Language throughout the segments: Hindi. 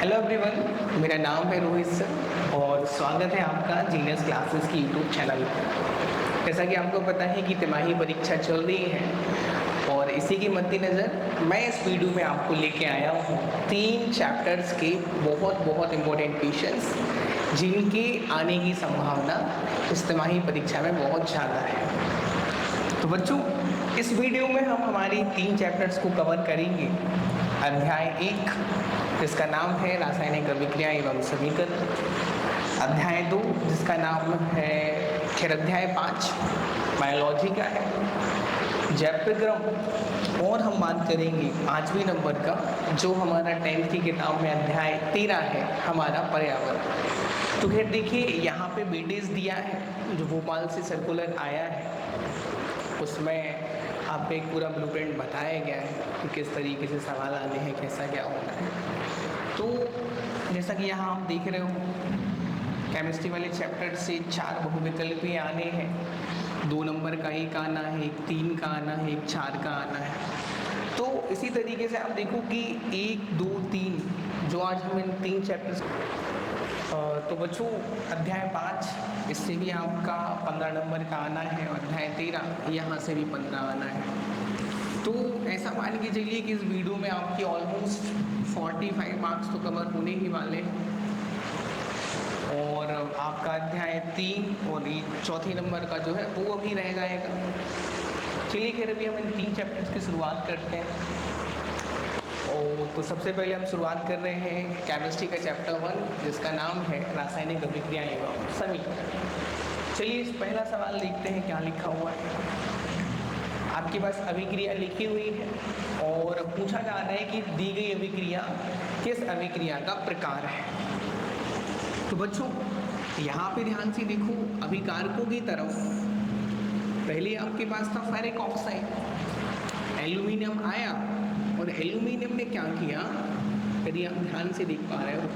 हेलो एवरीवन, मेरा नाम है रोहित सर और स्वागत है आपका जीनियस क्लासेस की यूट्यूब चैनल पर। जैसा कि आपको पता है कि तिमाही परीक्षा चल रही है और इसी के मद्देनज़र मैं इस वीडियो में आपको लेके आया हूँ 3 चैप्टर्स के बहुत इम्पोर्टेंट क्वेश्चंस जिनके आने की संभावना इस तिमाही परीक्षा में बहुत ज़्यादा है। तो बच्चों, इस वीडियो में हम हमारी 3 चैप्टर्स को कवर करेंगे। अध्याय 1 जिसका नाम है रासायनिक अभिक्रिया एवं समीकरण, अध्याय 2 जिसका नाम है अध्याय 5 बायोलॉजी का है, जैवक्रम, और हम बात करेंगे 5वें नंबर का जो हमारा 10th की किताब में अध्याय 13 है हमारा पर्यावरण। तो खैर देखिए, यहाँ पे वेटेज दिया है जो भोपाल से सर्कुलर आया है, उसमें आपको एक पूरा ब्लूप्रिंट बताया गया है कि किस तरीके से सवाल आने हैं, कैसा क्या होना है। तो जैसा कि यहाँ आप देख रहे हो, केमिस्ट्री वाले चैप्टर से 4 बहुविकल्पीय आने हैं। 2 नंबर का एक आना है, एक 3 का आना है, एक 4 का आना है। तो इसी तरीके से आप देखो कि 1, 2, 3 जो आज हम इन 3 चैप्टर्स। तो बच्चों, अध्याय 5 इससे भी आपका 15 नंबर का आना है और अध्याय 13 यहाँ से भी 15 आना है। तो ऐसा मान के चलिए कि इस वीडियो में आपकी ऑलमोस्ट 45 मार्क्स तो कवर होने ही वाले हैं और आपका अध्याय 3 और चौथे नंबर का जो है वो अभी रह जाएगा। चलिए खैर अभी हम इन 3 चैप्टर्स की शुरुआत करते हैं। और तो सबसे पहले हम शुरुआत कर रहे हैं केमिस्ट्री का चैप्टर 1 जिसका नाम है रासायनिक अभिक्रिया एवं समीकरण। चलिए इस पहला सवाल देखते हैं क्या लिखा हुआ है। आपके पास अभिक्रिया लिखी हुई है और पूछा जा रहा है कि दी गई अभिक्रिया किस अभिक्रिया का प्रकार है। तो बच्चों, यहाँ पे ध्यान से देखो, अभिकारकों की तरफ पहले आपके पास था फेरिक ऑक्साइड, एल्यूमिनियम आया और एल्यूमिनियम ने क्या किया, यदि आप ध्यान से देख पा रहे हो,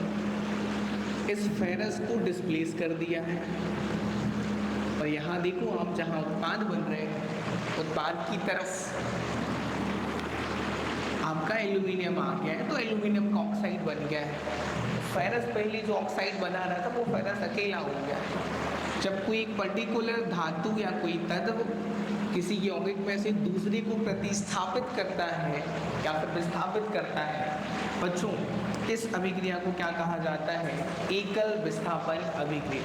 इस फेरस को डिस्प्लेस कर दिया है। और यहाँ देखो आप, जहाँ उत्पाद बन रहे हैं, उत्पाद की तरफ आपका एल्यूमिनियम आ गया है तो एल्यूमिनियम का ऑक्साइड बन गया है। फेरस पहले जो ऑक्साइड बना रहा था वो फेरस अकेला हो गया है। जब कोई एक पर्टिकुलर धातु या कोई तत्व किसी यौगिक में से दूसरे को प्रतिस्थापित करता है या फिर विस्थापित करता है, बच्चों इस अभिक्रिया को क्या कहा जाता है? एकल विस्थापन अभिक्रिया।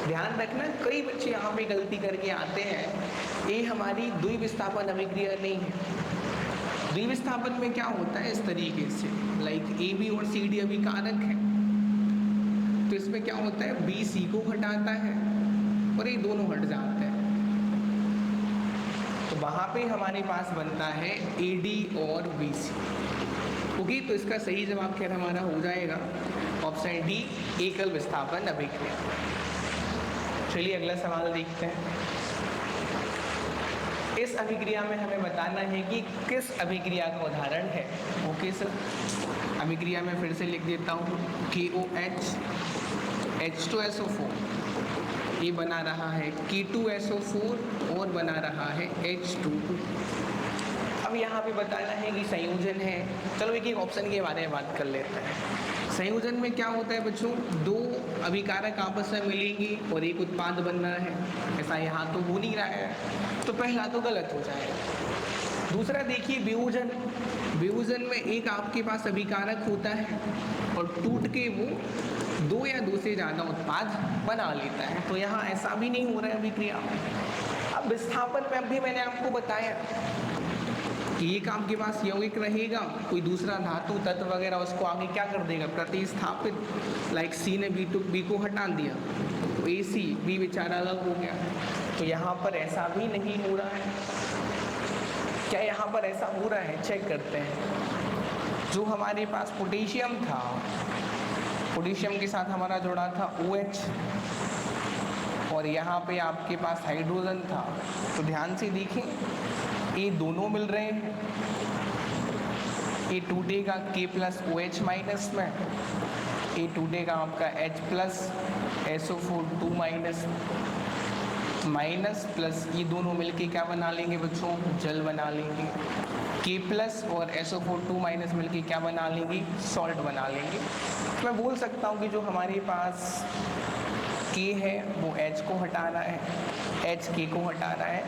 ध्यान रखना, कई बच्चे यहाँ पे गलती करके आते हैं, ये हमारी द्विविस्थापन अभिक्रिया नहीं है। द्विविस्थापन में क्या होता है, इस तरीके से लाइक AB और CD अभिकारक है, तो इसमें क्या होता है, BC को हटाता है और ये दोनों हट जाते हैं, तो वहाँ पे हमारे पास बनता है AD और BC। ओके, तो इसका सही जवाब खैर हमारा हो जाएगा ऑप्शन डी, एकल विस्थापन अभिक्रिया। चलिए अगला सवाल देखते हैं। इस अभिक्रिया में हमें बताना है कि किस अभिक्रिया का उदाहरण है। ओके सर, अभिक्रिया में फिर से लिख देता हूँ, KOH H2SO4, ये बना रहा है K2SO4 और बना रहा है H2O। अब यहाँ पे बताना है कि संयोजन है। चलो एक ऑप्शन के बारे में बात कर लेते हैं। संयोजन में क्या होता है बच्चों, 2 अभिकारक आपस में मिलेंगे और एक उत्पाद बन रहा है, ऐसा यहाँ तो हो नहीं रहा है, तो पहला तो गलत हो जाएगा। दूसरा देखिए वियोजन, वियोजन में एक आपके पास अभिकारक होता है और टूट के वो 2 या 2 से ज़्यादा उत्पाद बना लेता है, तो यहाँ ऐसा भी नहीं हो रहा है अभिक्रिया। अब विस्थापन में अभी मैंने आपको बताया कि एक आपके पास यौगिक रहेगा, कोई दूसरा धातु तत्व वगैरह उसको आगे क्या कर देगा, प्रतिस्थापित, लाइक C ने B को हटा दिया तो AC, B बेचारा अलग हो गया। तो यहाँ पर ऐसा भी नहीं हो रहा है। क्या यहाँ पर ऐसा हो रहा है? चेक करते हैं। जो हमारे पास पोटेशियम था, पोटेशियम के साथ हमारा जुड़ा था OH और यहाँ पे आपके पास हाइड्रोजन था, तो ध्यान से देखें, ये दोनों मिल रहे हैं, ये टूटेगा K+OH माइनस में, ये टूटेगा आपका H+SO4 2 माइनस। माइनस प्लस ये दोनों मिलके क्या बना लेंगे बच्चों, जल बना लेंगे। K प्लस और SO4 2 माइनस मिलके क्या बना लेंगे, सॉल्ट बना लेंगे। तो मैं बोल सकता हूँ कि जो हमारे पास K है वो H को हटा रहा है, H K को हटा रहा है।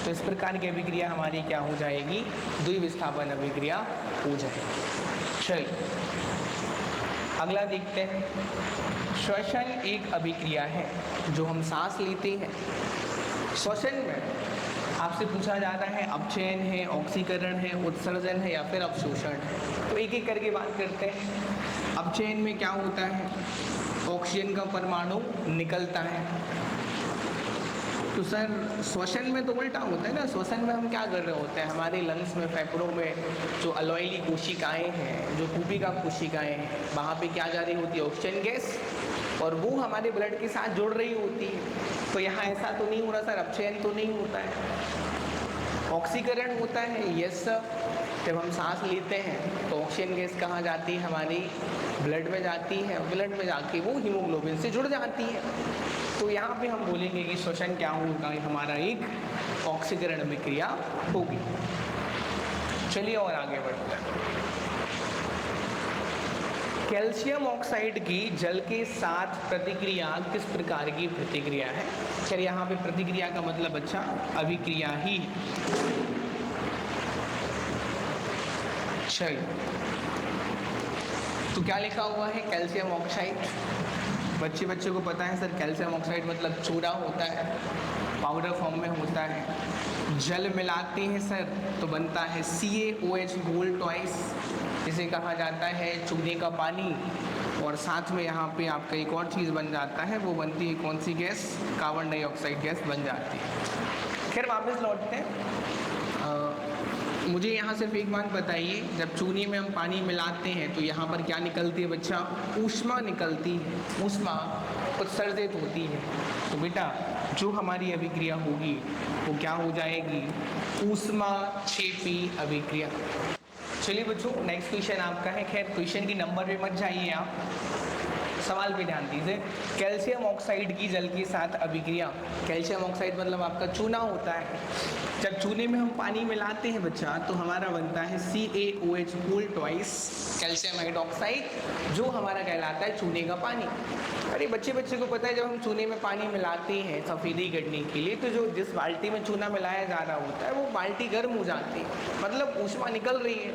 तो इस प्रकार की अभिक्रिया हमारी क्या हो जाएगी, द्विविस्थापन अभिक्रिया हो जाएगी। चलिए अगला देखते हैं। श्वसन एक अभिक्रिया है जो हम सांस लेते हैं। श्वसन में आपसे पूछा जाता है अपचयन है, ऑक्सीकरण है, उत्सर्जन है या फिर अवशोषण है। तो एक एक करके बात करते हैं। अपचयन में क्या होता है, ऑक्सीजन का परमाणु निकलता है। तो सर श्वसन में तो उल्टा होता है ना, श्वसन में हम क्या कर रहे होते हैं, हमारे लंग्स में, फेफड़ों में जो अलॉयली कोशिकाएं हैं, जो कूपिका कोशिकाएं हैं, वहाँ पे क्या जा रही होती है, ऑक्सीजन गैस, और वो हमारे ब्लड के साथ जुड़ रही होती है। तो यहाँ ऐसा तो नहीं हो रहा सर, अपचयन तो नहीं होता है। ऑक्सीकरण होता है, यस सर। जब हम सांस लेते हैं तो ऑक्सीजन गैस कहाँ जाती है, हमारी ब्लड में जाती है, ब्लड में जाके वो हीमोग्लोबिन से जुड़ जाती है। तो यहाँ पे हम बोलेंगे कि श्वसन क्या होगा, हमारा एक ऑक्सीकरण अभिक्रिया होगी। चलिए और आगे बढ़ते हैं। कैल्शियम ऑक्साइड की जल के साथ प्रतिक्रिया किस प्रकार की प्रतिक्रिया है। चलिए यहाँ पे प्रतिक्रिया का मतलब अच्छा अभिक्रिया ही। चलिए तो क्या लिखा हुआ है, कैल्शियम ऑक्साइड। बच्चे को पता है सर कैल्शियम ऑक्साइड मतलब चूरा होता है, पाउडर फॉर्म में होता है। जल मिलाते हैं सर तो बनता है CaOH गोल्ड टॉइस, जिसे कहा जाता है चूने का पानी। और साथ में यहाँ पे आपका एक और चीज़ बन जाता है, वो बनती है कौन सी गैस, कार्बन डाइऑक्साइड गैस बन जाती है। खैर वापस लौटते हैं। मुझे यहाँ सिर्फ एक बात बताइए, जब चूने में हम पानी मिलाते हैं तो यहाँ पर क्या निकलती है बच्चा, ऊष्मा निकलती है, ऊष्मा उत्सर्जित होती है। तो बेटा जो हमारी अभिक्रिया होगी वो क्या हो जाएगी, ऊष्माक्षेपी अभिक्रिया। चलिए बच्चों नेक्स्ट क्वेश्चन आपका है। खैर क्वेश्चन की नंबर पे मत जाइए आप, सवाल पे ध्यान दीजिए। कैल्शियम ऑक्साइड की जल के साथ अभिक्रिया। कैल्शियम ऑक्साइड मतलब आपका चूना होता है। जब चूने में हम पानी मिलाते हैं बच्चा तो हमारा बनता है CaOH whole twice calcium hydroxide, जो हमारा कहलाता है चूने का पानी। अरे बच्चे को पता है जब हम चूने में पानी मिलाते हैं सफ़ेदी करने के लिए, तो जो जिस बाल्टी में चूना मिलाया जा रहा होता है वो बाल्टी गर्म हो जाती है, मतलब ऊष्मा निकल रही है।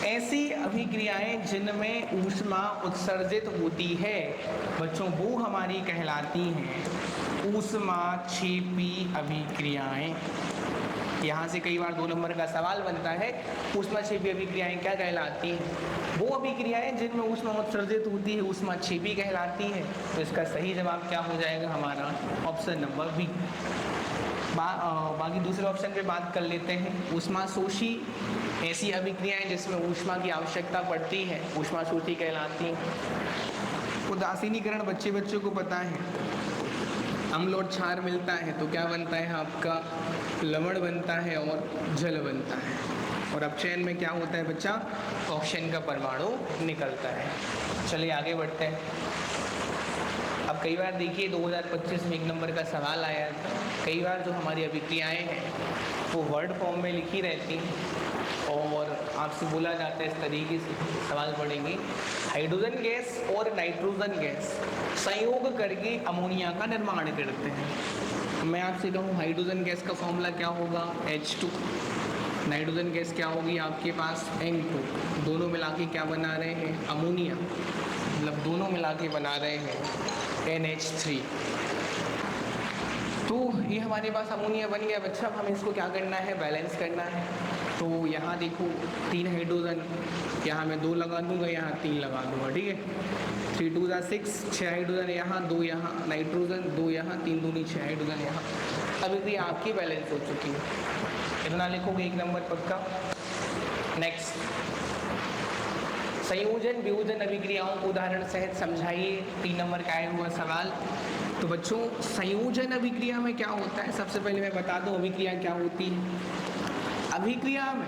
ऐसी अभिक्रियाएं जिनमें ऊष्मा उत्सर्जित होती है बच्चों, वो हमारी कहलाती हैं ऊष्माक्षेपी अभिक्रियाएं। यहाँ से कई बार 2 नंबर का सवाल बनता है, ऊष्माक्षेपी अभिक्रियाएं क्या कहलाती हैं, वो अभिक्रियाएं जिनमें ऊष्मा उत्सर्जित होती है ऊष्माक्षेपी कहलाती है। तो इसका सही जवाब क्या हो जाएगा हमारा, ऑप्शन नंबर बी। बाकी दूसरे ऑप्शन पे बात कर लेते हैं। ऊष्माशोषी, ऐसी अभिक्रियाएं जिसमें ऊष्मा की आवश्यकता पड़ती है ऊष्माशोषी कहलाती हैं। उदासीनीकरण बच्चे को पता है, अम्ल और क्षार मिलता है तो क्या बनता है आपका, लवण बनता है और जल बनता है। और अपचयन में क्या होता है बच्चा, ऑक्सीजन का परमाणु निकलता है। चलिए आगे बढ़ते हैं। अब कई बार देखिए 2025 में 1 नंबर का सवाल आया था। कई बार जो हमारी अभिक्रियाएं हैं वो वर्ड फॉर्म में लिखी रहती हैं और आपसे बोला जाता है इस तरीके से, सवाल पढ़ेंगे, हाइड्रोजन गैस और नाइट्रोजन गैस संयोग करके अमोनिया का निर्माण करते हैं। मैं आपसे कहूँ हाइड्रोजन गैस का फॉर्मूला क्या होगा, H2। नाइट्रोजन गैस क्या होगी आपके पास, N2। दोनों मिला के क्या बना रहे हैं, अमोनिया, मतलब दोनों मिला के बना रहे हैं NH3। तो ये हमारे पास अमोनिया बन गया बच्चा। अब हमें इसको क्या करना है, बैलेंस करना है। तो यहाँ देखो 3 हाइड्रोजन, यहाँ मैं 2 लगा दूंगा, यहाँ 3 लगा दूंगा, ठीक है। 3 2 6, 6 हाइड्रोजन यहाँ, 2 यहाँ नाइट्रोजन, 2 यहाँ, 3 दूनी 6 हाइड्रोजन यहाँ। अभी आपकी बैलेंस हो चुकी है, इतना लिखोगे 1 नंबर पक्का। नेक्स्ट, संयोजन वियोजन अभिक्रियाओं को उदाहरण सहित समझाइए, 3 नंबर का आया हुआ सवाल। तो बच्चों संयोजन अभिक्रिया में क्या होता है, सबसे पहले मैं बता दूं अभिक्रिया क्या होती है। अभिक्रिया में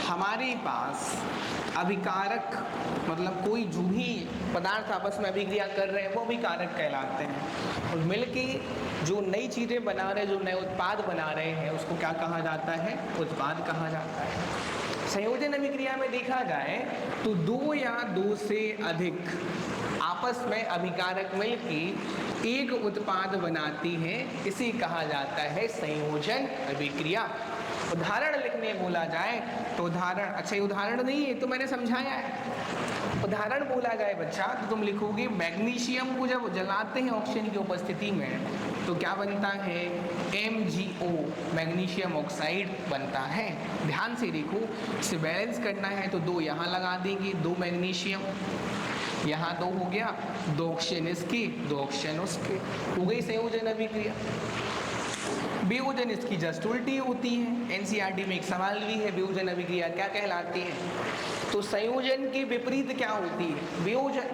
हमारे पास अभिकारक मतलब कोई जो भी पदार्थ आपस में अभिक्रिया कर रहे हैं वो अभिकारक कहलाते हैं, और मिलके जो नई चीज़ें बना रहे हैं, जो नए उत्पाद बना रहे हैं, उसको क्या कहा जाता है? उत्पाद कहा जाता है। संयोजन अभिक्रिया में देखा जाए तो दो या दो से अधिक आपस में अभिकारक मिलके एक उत्पाद बनाती है, इसे कहा जाता है संयोजन अभिक्रिया। उदाहरण लिखने बोला जाए तो उदाहरण, अच्छा ये उदाहरण नहीं है तो मैंने समझाया है। उदाहरण बोला जाए बच्चा तो तुम लिखोगे मैग्नीशियम को जब जलाते हैं ऑक्सीजन की उपस्थिति में तो क्या बनता है? MgO, मैग्नीशियम ऑक्साइड बनता है। ध्यान से देखो, इसे बैलेंस करना है तो दो यहाँ लगा देंगे, दो मैग्नीशियम, यहाँ दो हो गया, दो ऑक्सीजन इसके, दो ऑक्सीजन उसके, हो गई संयोजन अभिक्रिया। वियोजन इसकी जस्ट उल्टी होती है। एनसीईआरटी में एक सवाल भी है, वियोजन अभिक्रिया क्या कहलाती है? तो संयोजन के विपरीत क्या होती है? वियोजन।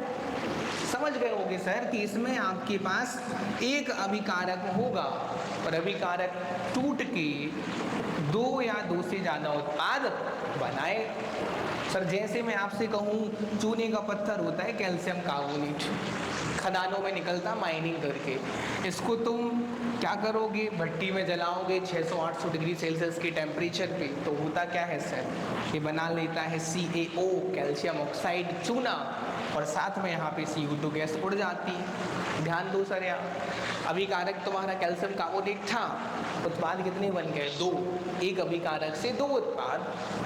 समझ गए होगे सर कि इसमें आपके पास एक अभिकारक होगा और अभिकारक टूट के दो या दो से ज़्यादा उत्पाद बनाए। सर जैसे मैं आपसे कहूँ चूने का पत्थर होता है कैल्शियम कार्बोनेट, खदानों में निकलता माइनिंग करके, इसको तुम क्या करोगे? भट्टी में जलाओगे 600-800 डिग्री सेल्सियस के टेम्परेचर पे, तो होता क्या है सर? ये बना लेता है CaO, कैल्शियम ऑक्साइड चूना, और साथ में यहाँ पे CO2 गैस उड़ जाती है। ध्यान दो सर, यहाँ अभिकारक तुम्हारा कैल्शियम कार्बोनेट था, उत्पाद कितने बन गए? दो। एक अभिकारक से दो उत्पाद,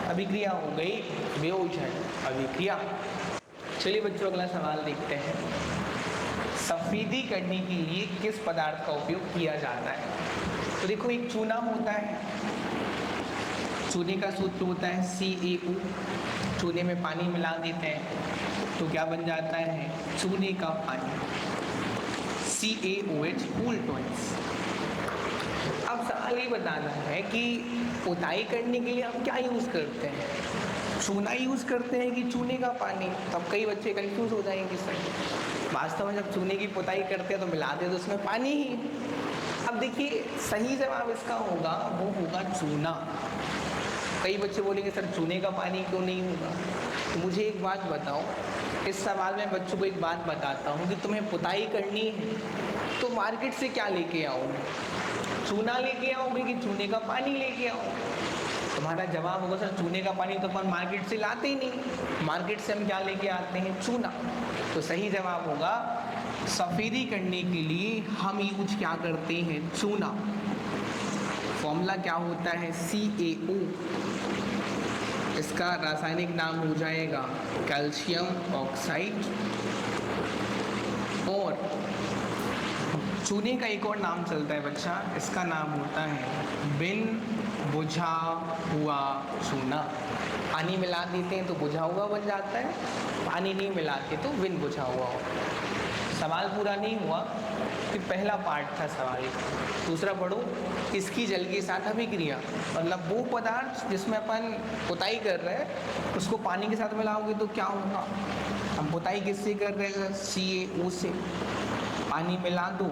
अभिक्रिया हो गई वियोजन अभिक्रिया। चलिए बच्चों अगला सवाल देखते हैं। सफेदी करने के लिए किस पदार्थ का उपयोग किया जाता है? तो देखो एक चूना होता है, चूने का सूत्र होता है CaO, चूने में पानी मिला देते हैं तो क्या बन जाता है? चूने का पानी, CaOH पूल ट्वाइस। अब सवाल ये बताना है कि पुताई करने के लिए हम क्या यूज़ करते हैं? चूना यूज़ करते हैं कि चूने का पानी? तब कई बच्चे कंफ्यूज हो जाएंगे सर, वास्तव में जब चूने की पुताई करते हैं तो मिलाते हैं तो उसमें पानी ही। अब देखिए सही जवाब इसका होगा, वो होगा चूना। कई बच्चे बोलेंगे सर चूने का पानी क्यों नहीं होगा? तो मुझे एक बात बताओ, इस सवाल में बच्चों को एक बात बताता हूँ कि तुम्हें पुताई करनी है तो मार्केट से क्या लेके आओगे? चूना लेके आओगे कि चूने का पानी लेके आओगे? तुम्हारा जवाब होगा सर चूने का पानी तो अपन मार्केट से लाते ही नहीं, मार्केट से हम क्या लेके आते हैं? चूना। तो सही जवाब होगा सफेदी करने के लिए हम यूज क्या करते हैं? चूना। फॉर्मूला क्या होता है? CaO, इसका रासायनिक नाम हो जाएगा कैल्शियम ऑक्साइड, और चूने का एक और नाम चलता है बच्चा, इसका नाम होता है बिन बुझा हुआ चूना। पानी मिला देते हैं तो बुझा हुआ बन जाता है, पानी नहीं मिलाते तो बिन बुझा हुआ होता है। सवाल पूरा नहीं हुआ कि पहला पार्ट था सवाल का। दूसरा पढ़ो, इसकी जल के साथ अभिक्रिया, मतलब वो पदार्थ जिसमें अपन पुताई कर रहे हैं उसको पानी के साथ मिलाओगे तो क्या होगा? हम पुताई किससे कर रहे हैं? CaO से। पानी मिला दो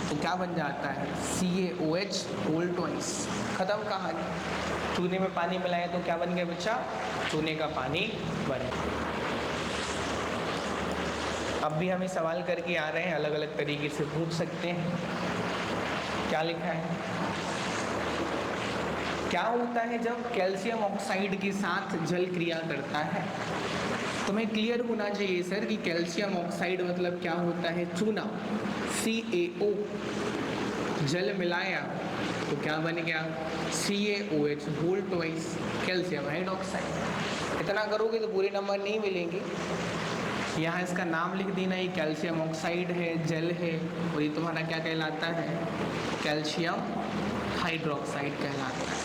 तो क्या बन जाता है? CaOH whole twice. खत्म कहानी। चूने में पानी मिलाया तो क्या बन गया बच्चा? चूने का पानी बन गया। अब भी हमें सवाल करके आ रहे हैं, अलग अलग तरीके से पूछ सकते हैं। क्या लिखा है? क्या होता है जब कैल्शियम ऑक्साइड के साथ जल क्रिया करता है? तुम्हें क्लियर होना चाहिए सर कि कैल्शियम ऑक्साइड मतलब क्या होता है? चूना। CaO जल मिलाया तो क्या बन गया? CaOH whole twice calcium hydroxide. इतना करोगे तो पूरे नंबर नहीं मिलेंगे। यहाँ इसका नाम लिख देना, ये कैल्शियम ऑक्साइड है, जल है, और ये तुम्हारा क्या कहलाता है? कैल्शियम हाइड्रोक्साइड कहलाता है।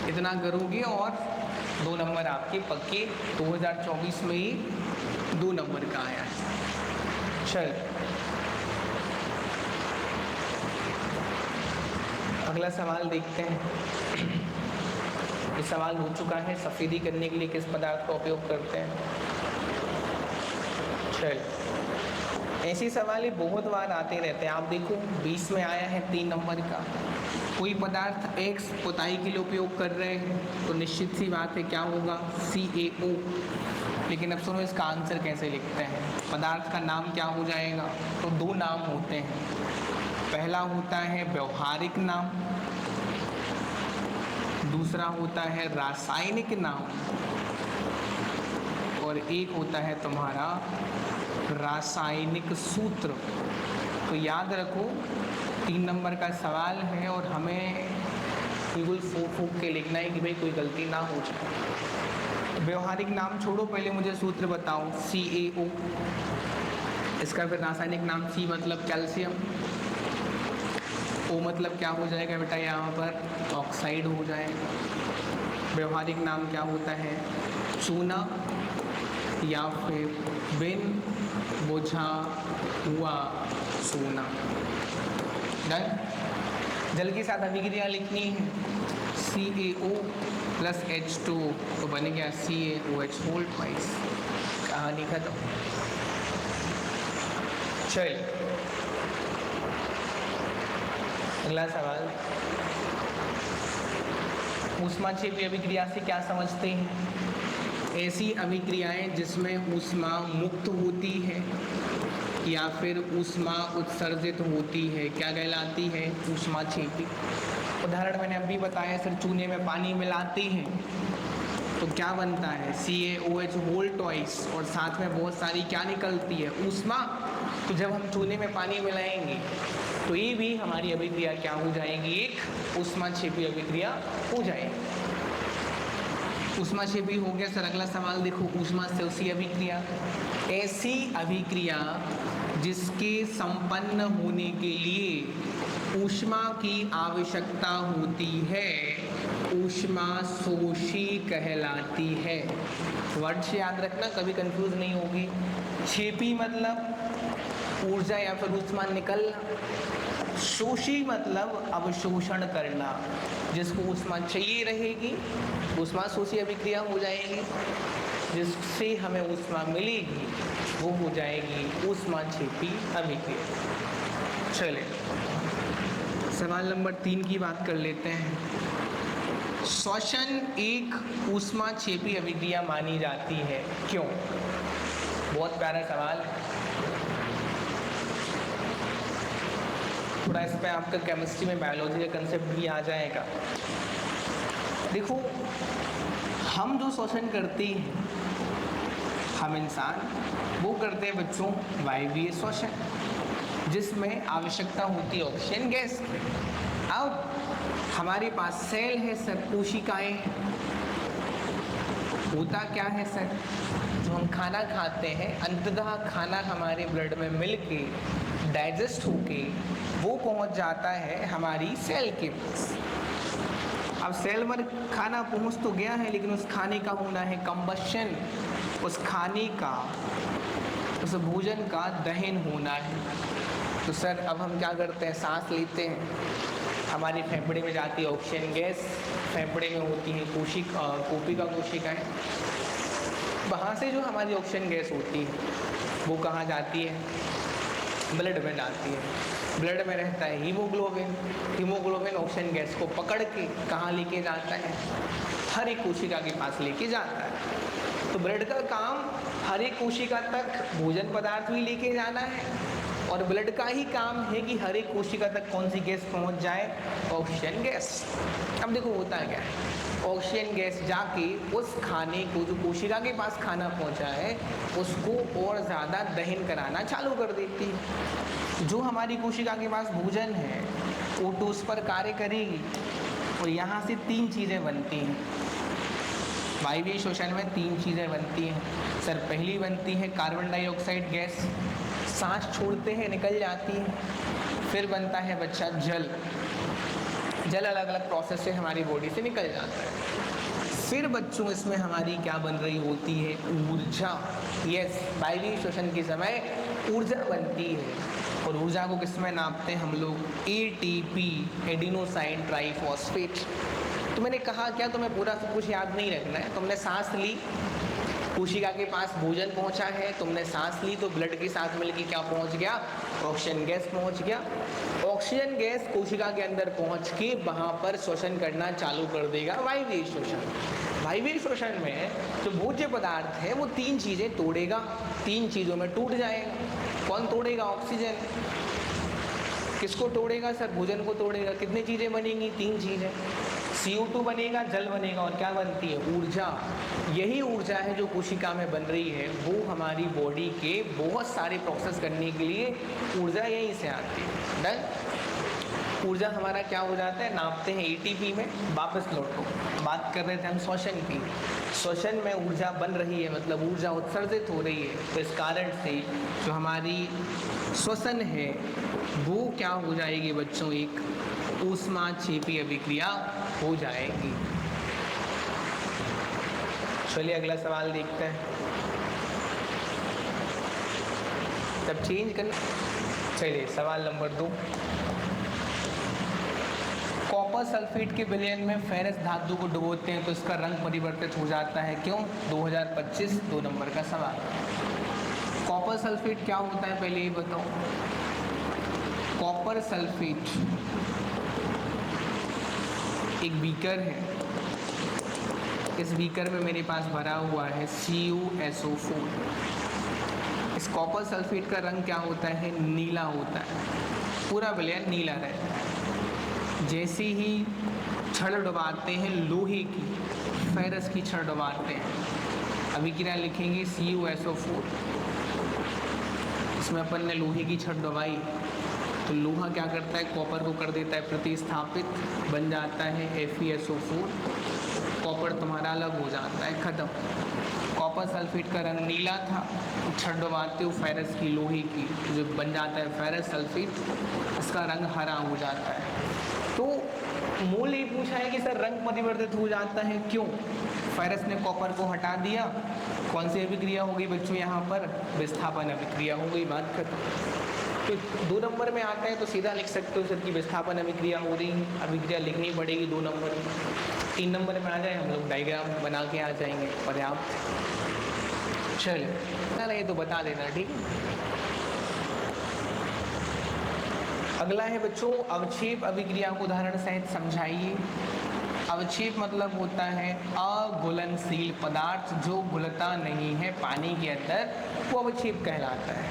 इतना करोगे और 2 नंबर आपके पक्के। 2024 में ही 2 नंबर का आया है। चल अगला सवाल देखते हैं। ये सवाल हो चुका है, सफेदी करने के लिए किस पदार्थ का उपयोग करते हैं? चल ऐसे सवाल ही बहुत बार आते रहते हैं। आप देखो 20 में आया है 3 नंबर का, कोई पदार्थ X पोताई के लिए उपयोग कर रहे हैं तो निश्चित सी बात है क्या होगा, CaO। लेकिन अब सुनो इसका आंसर कैसे लिखते हैं। पदार्थ का नाम क्या हो जाएगा, तो दो नाम होते हैं। पहला होता है व्यवहारिक नाम, दूसरा होता है रासायनिक नाम, और एक होता है तुम्हारा रासायनिक सूत्र। तो याद रखो 3 नंबर का सवाल है और हमें बिल्कुल फूक के लिखना है कि भाई कोई गलती ना हो जाए। व्यवहारिक नाम छोड़ो, पहले मुझे सूत्र बताओ। CaO, इसका फिर रासायनिक नाम C मतलब कैल्शियम, O मतलब क्या हो जाएगा बेटा, यहाँ पर ऑक्साइड हो जाएगा। व्यवहारिक नाम क्या होता है, चूना या फिर बिन बुझा हुआ सोना। डन। जल के साथ अभिक्रिया लिखनी है, CaO + H2O, तो बन गया CaOH होल ट्वाइस। कहानी खत्म। चल अगला सवाल, ऊष्माक्षेपी अभिक्रिया से क्या समझते हैं? ऐसी अभिक्रियाएं जिसमें ऊष्मा मुक्त होती है या फिर ऊष्मा उत्सर्जित होती है, क्या कहलाती है, ऊष्माक्षेपी। उदाहरण मैंने अभी बताया, सर चूने में पानी मिलाते हैं तो क्या बनता है, CaOH होल ट्वाइस, और साथ में बहुत सारी क्या निकलती है, ऊष्मा। तो जब हम चूने में पानी मिलाएंगे तो ये भी हमारी अभिक्रिया क्या हो जाएगी, एक ऊष्माक्षेपी अभिक्रिया हो जाएगी। ऊष्माक्षेपी हो गया। सर अगला सवाल देखो, ऊष्मा शोषी अभिक्रिया, ऐसी अभिक्रिया जिसके संपन्न होने के लिए ऊष्मा की आवश्यकता होती है ऊष्मा शोषी कहलाती है। वर्ड से याद रखना, कभी कंफ्यूज नहीं होगी। क्षेपी मतलब ऊर्जा या फिर ऊष्मा निकलना, शोषी मतलब अवशोषण करना। जिसको ऊष्मा चाहिए रहेगी ऊष्मा शोषी अभिक्रिया हो जाएगी, जिससे हमें ऊष्मा मिलेगी वो हो जाएगी ऊष्माक्षेपी अभिक्रिया। चले सवाल नंबर 3 की बात कर लेते हैं। श्वसन एक ऊष्माक्षेपी अभिक्रिया मानी जाती है, क्यों? बहुत प्यारा सवाल है। थोड़ा इस पर आपका केमिस्ट्री में बायोलॉजी का कंसेप्ट भी आ जाएगा। देखो, हम जो श्वसन करते हैं, हम इंसान वो करते हैं बच्चों वायवीय श्वसन, जिसमें आवश्यकता होती है ऑक्सीजन गैस की। अब हमारे पास सेल है सर, कोशिकाएं हैं। होता क्या है सर, जो हम खाना खाते हैं अंततः खाना हमारे ब्लड में मिलके डाइजेस्ट होके वो पहुंच जाता है हमारी सेल के पास। अब सेल में खाना पहुंच तो गया है, लेकिन उस खाने का होना है कंबशन, उस खाने का, उस भोजन का दहन होना है। तो सर अब हम क्या करते हैं, सांस लेते हैं, हमारे फेफड़े में जाती है ऑक्सीजन गैस, फेफड़े में होती है कोशिका कोशिकाएं, वहाँ से जो हमारी ऑक्सीजन गैस होती है वो कहाँ जाती है, ब्लड में जाती है। ब्लड में रहता है हीमोग्लोबिन, हीमोग्लोबिन ऑक्सीजन गैस को पकड़ के कहाँ लेके जाता है, हर एक कोशिका के पास लेके जाता है। तो ब्लड का काम हर एक कोशिका तक भोजन पदार्थ भी लेके जाना है, और ब्लड का ही काम है कि हर एक कोशिका तक कौन सी गैस पहुंच जाए, ऑक्सीजन गैस। अब देखो होता है क्या है, ऑक्सीजन गैस जाके उस खाने को, जो कोशिका के पास खाना पहुंचा है, उसको और ज़्यादा दहन कराना चालू कर देती है। जो हमारी कोशिका के पास भोजन है वो तो उस पर कार्य करेगी, और यहाँ से 3 चीज़ें बनती हैं। वायवीय श्वसन में 3 चीज़ें बनती हैं सर। पहली बनती है कार्बन डाइऑक्साइड गैस, सांस छोड़ते हैं निकल जाती है। फिर बनता है बच्चा जल, जल अलग अलग प्रोसेस से हमारी बॉडी से निकल जाता है। फिर बच्चों इसमें हमारी क्या बन रही होती है, ऊर्जा। यस, वायवीय श्वसन के समय ऊर्जा बनती है, और ऊर्जा को किसमें नापते हैं हम लोग, ATP, एडिनोसाइन ट्राइफॉस्फेट। तो मैंने कहा क्या, तुम्हें पूरा सब कुछ याद नहीं रखना है। तुमने सांस ली, कोशिका के पास भोजन पहुंचा है, तुमने सांस ली तो ब्लड के साथ मिलकर क्या पहुंच गया, ऑक्सीजन गैस पहुंच गया। ऑक्सीजन गैस कोशिका के अंदर पहुंच के वहां पर श्वसन करना चालू कर देगा, वायवीय श्वसन। वायवीय श्वसन में जो भोज्य पदार्थ है वो 3 चीजें तोड़ेगा, 3 चीजों में टूट जाएगा। कौन तोड़ेगा, ऑक्सीजन। किसको तोड़ेगा सर, भोजन को तोड़ेगा। कितनी चीजें बनेंगी, 3 चीजें। CO2 बनेगा, जल बनेगा, और क्या बनती है, ऊर्जा। यही ऊर्जा है जो कोशिका में बन रही है, वो हमारी बॉडी के बहुत सारे प्रोसेस करने के लिए ऊर्जा यहीं से आती है। डन। ऊर्जा हमारा क्या हो जाता है, नापते हैं ATP में। वापस लौटो, बात कर रहे थे हम श्वसन की। श्वसन में ऊर्जा बन रही है, मतलब ऊर्जा उत्सर्जित हो रही है, तो इस कारण से जो हमारी श्वसन है वो क्या हो जाएगी बच्चों, एक ऊष्माक्षेपी अभिक्रिया हो जाएगी। चलिए अगला सवाल देखते हैं। तब चेंज करना। चलिए सवाल नंबर 2। कॉपर सल्फेट के विलयन में फेरस धातु को डुबोते हैं तो इसका रंग परिवर्तित हो जाता है, क्यों। 2025 2 नंबर का सवाल। कॉपर सल्फेट क्या होता है पहले ये बताओ। कॉपर सल्फेट एक बीकर है, इस बीकर में मेरे पास भरा हुआ है CuSO4। इस कॉपर सल्फेट का रंग क्या होता है, नीला होता है, पूरा विलयन नीला रहता है। जैसे ही छड़ डुबाते हैं लोहे की, फेरस की छड़ डुबाते हैं, अभिक्रिया लिखेंगे CuSO4। इसमें अपन ने लोहे की छड़ डुबाई तो लोहा क्या करता है, कॉपर को कर देता है प्रतिस्थापित, बन जाता है FeSO4। कॉपर तुम्हारा अलग हो जाता है, खत्म। कॉपर सल्फेट का रंग नीला था, छड़ डुबाते हो फेरस की, लोहे की, जो बन जाता है फेरस सल्फेट, इसका रंग हरा हो जाता है। तो मूल ये पूछा है कि सर रंग परिवर्तित हो जाता है क्यों। फेरस ने कॉपर को हटा दिया, कौन सी अभिक्रिया हो गई बच्चों, यहाँ पर विस्थापन अभिक्रिया हो गई, बात खत्म। तो 2 नंबर में आता है तो सीधा लिख सकते हो सर की विस्थापन अभिक्रिया हो रही है, अभिक्रिया लिखनी पड़ेगी 2 नंबर में। 3 नंबर में आ जाए हम लोग डायग्राम बना के आ जाएंगे, पर्याप्त। चलिए ना, ये तो बता देना, ठीक है। अगला है बच्चों अवक्षेप अभिक्रिया को उदाहरण सहित समझाइए। अवक्षेप मतलब होता है अघुलनशील पदार्थ जो घुलता नहीं है पानी के अंदर, वो अवक्षेप कहलाता है।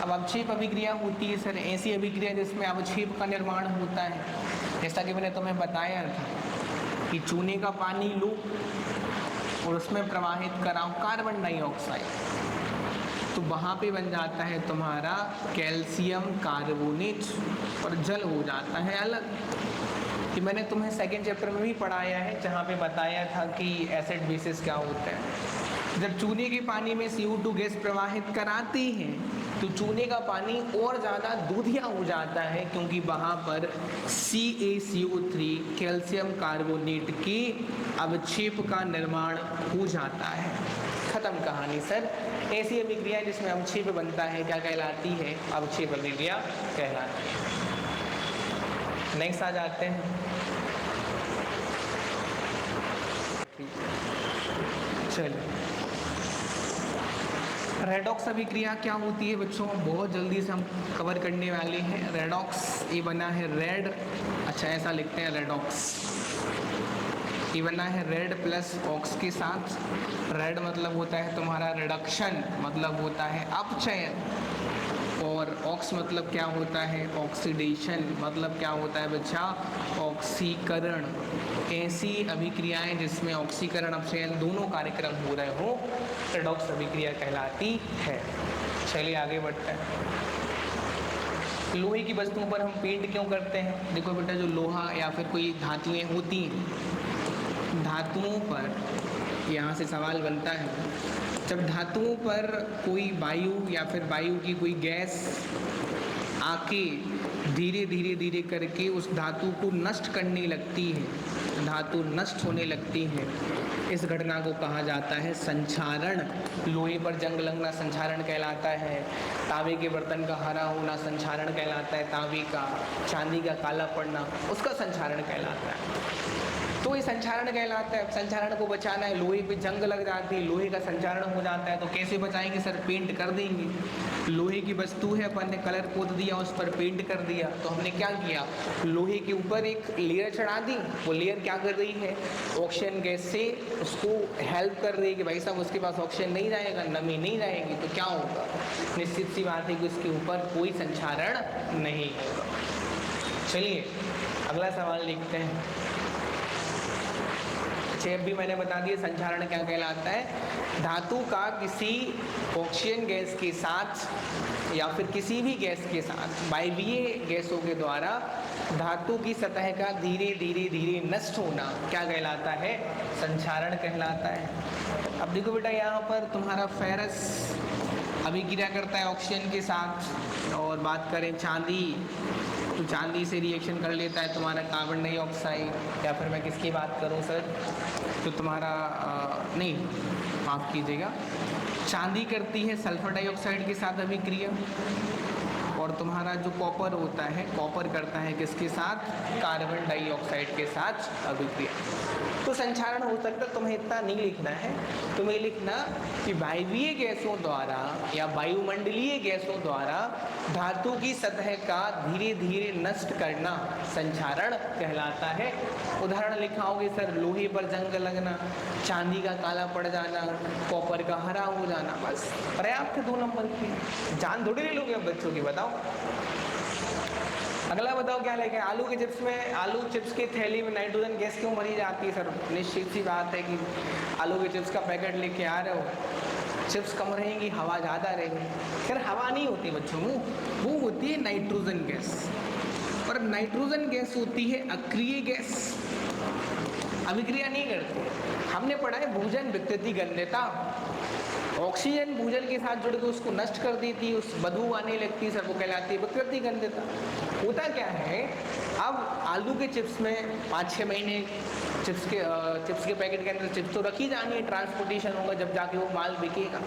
अब अवक्षेप अभिक्रिया होती है सर ऐसी अभिक्रिया जिसमें अवक्षेप का निर्माण होता है। जैसा कि मैंने तुम्हें बताया था कि चूने का पानी लो और उसमें प्रवाहित कराओ कार्बन डाइऑक्साइड, तो वहाँ पे बन जाता है तुम्हारा कैल्शियम कार्बोनेट और जल हो जाता है अलग। कि मैंने तुम्हें 2nd चैप्टर में भी पढ़ाया है, जहाँ पे बताया था कि एसिड बेसिस क्या होता है। जब चूने के पानी में CO2 गैस प्रवाहित कराते हैं तो चूने का पानी और ज़्यादा दूधिया हो जाता है, क्योंकि वहाँ पर CaCO3 कैल्शियम कार्बोनेट के अवक्षेप का निर्माण हो जाता है। खत्म कहानी सर। ऐसी अभिक्रिया जिसमें अवक्षेप बनता है क्या कहलाती है, अवक्षेप अभिक्रिया कहलाती है। नेक्स्ट आ जाते हैं। चलिए रेडॉक्स अभिक्रिया क्या होती है बच्चों, बहुत जल्दी से हम कवर करने वाले हैं। रेडॉक्स ये बना है रेड, अच्छा ऐसा लिखते हैं रेडॉक्स, ये बना है रेड प्लस ऑक्स के साथ। रेड मतलब होता है तुम्हारा रिडक्शन, मतलब होता है अपचयन, और ऑक्स मतलब क्या होता है, ऑक्सीडेशन, मतलब क्या होता है बच्चा, ऑक्सीकरण। ऐसी अभिक्रियाएं जिसमें ऑक्सीकरण अपचयन दोनों कार्यक्रम हो रहे हो रेडॉक्स अभिक्रिया कहलाती है। चलिए आगे बढ़ते हैं। लोहे की वस्तुओं पर हम पेंट क्यों करते हैं, देखो बेटा जो लोहा या फिर कोई धातुएं होती हैं, धातुओं पर यहाँ से सवाल बनता है, जब धातुओं पर कोई वायु या फिर वायु की कोई गैस आके धीरे धीरे धीरे करके उस धातु को नष्ट करने लगती है, धातु नष्ट होने लगती है, इस घटना को कहा जाता है संक्षारण। लोहे पर जंग लगना संक्षारण कहलाता है, तांबे के बर्तन का हरा होना संक्षारण कहलाता है, तांबे का, चांदी का काला पड़ना उसका संक्षारण कहलाता है। तो ये संचारण कहलाता है। संचारण को बचाना है, लोहे पे जंग लग जाती है, लोहे का संचारण हो जाता है, तो कैसे बचाएंगे सर? पेंट कर देंगे। लोहे की वस्तु है, अपन ने कलर पोत दिया, उस पर पेंट कर दिया, तो हमने क्या किया? लोहे के ऊपर एक लेयर चढ़ा दी। वो लेयर क्या कर रही है? ऑक्सीजन गैस से उसको हेल्प कर रही है कि भाई साहब उसके पास ऑक्सीजन नहीं जाएगा, नमी नहीं जाएगी, तो क्या होगा? निश्चित सी बात है कि उसके ऊपर कोई संचारण नहीं होगा। चलिए अगला सवाल लिखते हैं। अच्छा, भी मैंने बता दिया संचारण क्या कहलाता है। धातु का किसी ऑक्सीजन गैस के साथ या फिर किसी भी गैस के साथ वायवीय गैसों के द्वारा धातु की सतह का धीरे धीरे धीरे नष्ट होना क्या कहलाता है? संचारण कहलाता है। अब देखो बेटा, यहाँ पर तुम्हारा फेरस अभिक्रिया करता है ऑक्सीजन के साथ, और बात करें चांदी, तो चांदी से रिएक्शन कर लेता है तुम्हारा कार्बन डाइऑक्साइड, या फिर मैं किसकी बात करूं सर? तो तुम्हारा नहीं, माफ़ कीजिएगा, चांदी करती है सल्फर डाइऑक्साइड के साथ अभिक्रिया, और तुम्हारा जो कॉपर होता है, कॉपर करता है किसके साथ? कार्बन डाइऑक्साइड के साथ अभिक्रिया। तो संचारण हो सकता है, तुम्हें इतना नहीं लिखना है, तुम्हें लिखना कि वायवीय गैसों द्वारा या वायुमंडलीय गैसों द्वारा धातु की सतह का धीरे धीरे नष्ट करना संचारण कहलाता है। उदाहरण लिखाओगे सर, लोहे पर जंग लगना, चांदी का काला पड़ जाना, कॉपर का हरा हो जाना, बस पर्याप्त है 2 नंबर की। जान थोड़ी ले लोगे अब बच्चों की, बताओ। अगला बताओ क्या लेके? आलू के चिप्स में, आलू चिप्स की थैली में नाइट्रोजन गैस क्यों भरी जाती है सर? निश्चित सी बात है कि आलू के चिप्स का पैकेट लेके आ रहे हो, चिप्स कम रहेंगी, हवा ज़्यादा रहेगी। खैर हवा नहीं होती बच्चों, वो होती है नाइट्रोजन गैस, और नाइट्रोजन गैस होती है अक्रिय गैस, अभिक्रिया नहीं करती। हमने पढ़ा है भूजन विकृति गंध्यता, ऑक्सीजन भूजल के साथ जुड़ के उसको नष्ट कर देती है, उस बदबू आने लगती है सर, वो कहलाती है विकृति गंध्यता। होता क्या है, अब आलू के चिप्स में 5-6 महीने चिप्स के पैकेट के अंदर चिप्स तो रखी जानी है, ट्रांसपोर्टेशन होगा, जब जाके वो माल बिकेगा,